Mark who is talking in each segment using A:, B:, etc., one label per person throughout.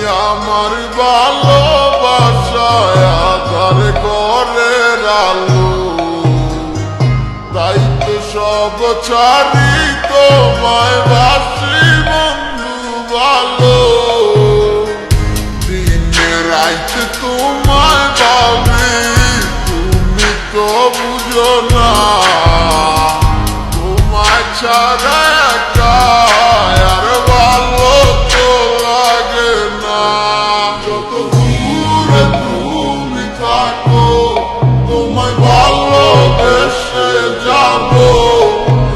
A: আমার ভালোবাসায় আধার ঘরের আলো, তাই তো সব ছাড়ি তোমায় বাসি বন্ধু ভালো। দিনে রাইতে তোমায় ভাবি, তুমি তো বুঝো না, তোমায় ছাড়া একা আর ভালো তো লাগে না। যত দূরে তুমি থাকো, তোমায় ভালোবেসে যাবো,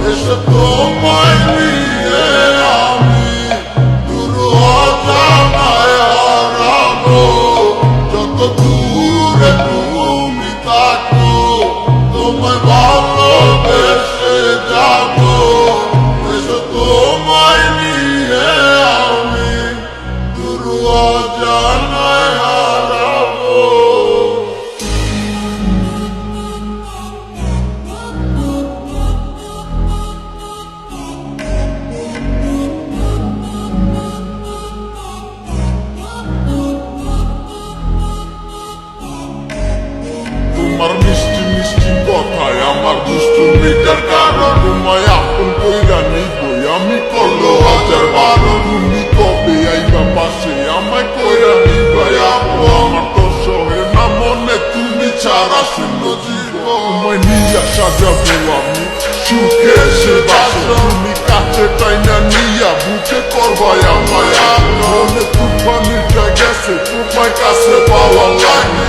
A: এসে তোমায় নিয়ে আমি দূর অজানায় হারাবো। যত দূরে তুমি থাকো, তোমায় ভালোবেসে যাবো, এসে তোমায় নিয়ে আমি দূর অজানায় হারাবো। তোমার মিষ্টি মিষ্টি কথায় আমার দুষ্টুমিটার কারণ, তোমায় আপন কইরা নিবই আমি করলো হাজার বারো। তুমি কবে আইবা পাশে আমায় কইরা নিবাই আপু, আমার তো সহে না মনে তুমি ছাড়া শূন্য জীবন। তোমায় নিয়া সাজাবো আমি সুখে সে বাসো, তুমি কাছে টাইনা নিয়া বুকে করবাই আমায় মনে তুফানিটা গেছে তোমায় কাছে পাওয়া লাগে।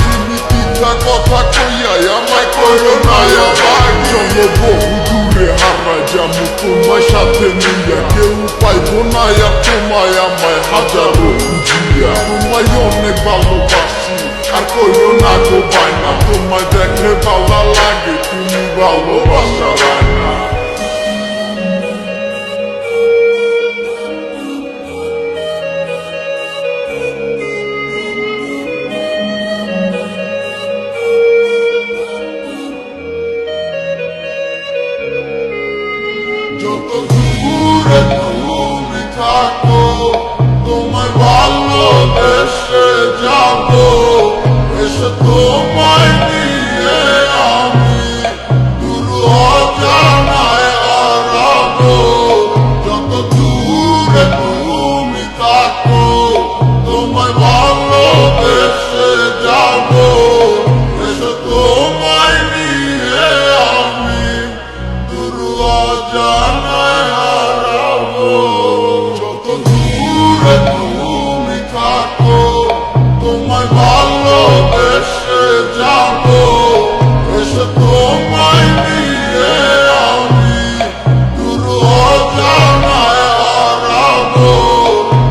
A: কথা কইয়াই আমায় কইরো না আবার, চলো বহু দূরে হারাই যাবো তোমায় সাথে নিয়া, কেউ পাইবো না আর তোমায় আমায় হাজারো খুঁজিয়া। তোমায় অনেক ভালোবাসি আর কইরো না গো বায়না, তোমায় দেখলে ভালো লাগে তুমি ভালোবাসা হয় না। যত দূরে তুমি থাকো, তোমায় ভালোবেসে যাবো, এসে তোমায় নিয়ে আমি দূর অজানায় হারাবো। যত দূরে তুমি থাকো, তোমায় ভালোবেসে যাবো, এসে তোমায় নিয়ে আমি দূর অজানায় হারাবো। যত দূরে তুমি থাকো, তোমায় ভালোবেসে যাবো, এসে তোমায় নিয়ে আমি দূর অজানায় হারাবো।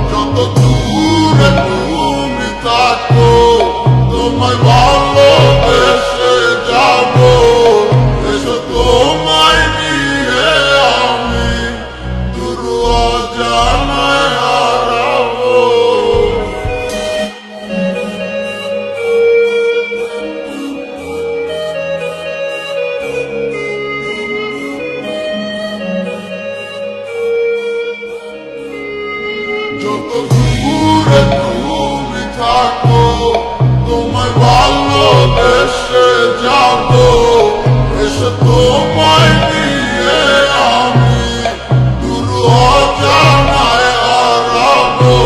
A: যত দূরে তুমি থাকো, তোমায় ভালোবেসে যাবো, এসে তোমায় নিয়ে আমি দূর অজানায় হারাবো। যত দূরে তুমি থাকো, তোমায় ভালোবেসে যাবো, এসে তোমায় নিয়ে আমি দূর অজানায় হারাবো।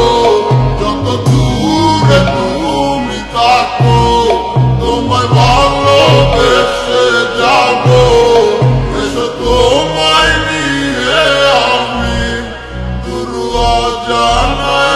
A: যত দূরে তুমি থাকো, তোমায় ভালোবেসে যাবো, এসে তোমায় নিয়ে আমি দূর অজানায়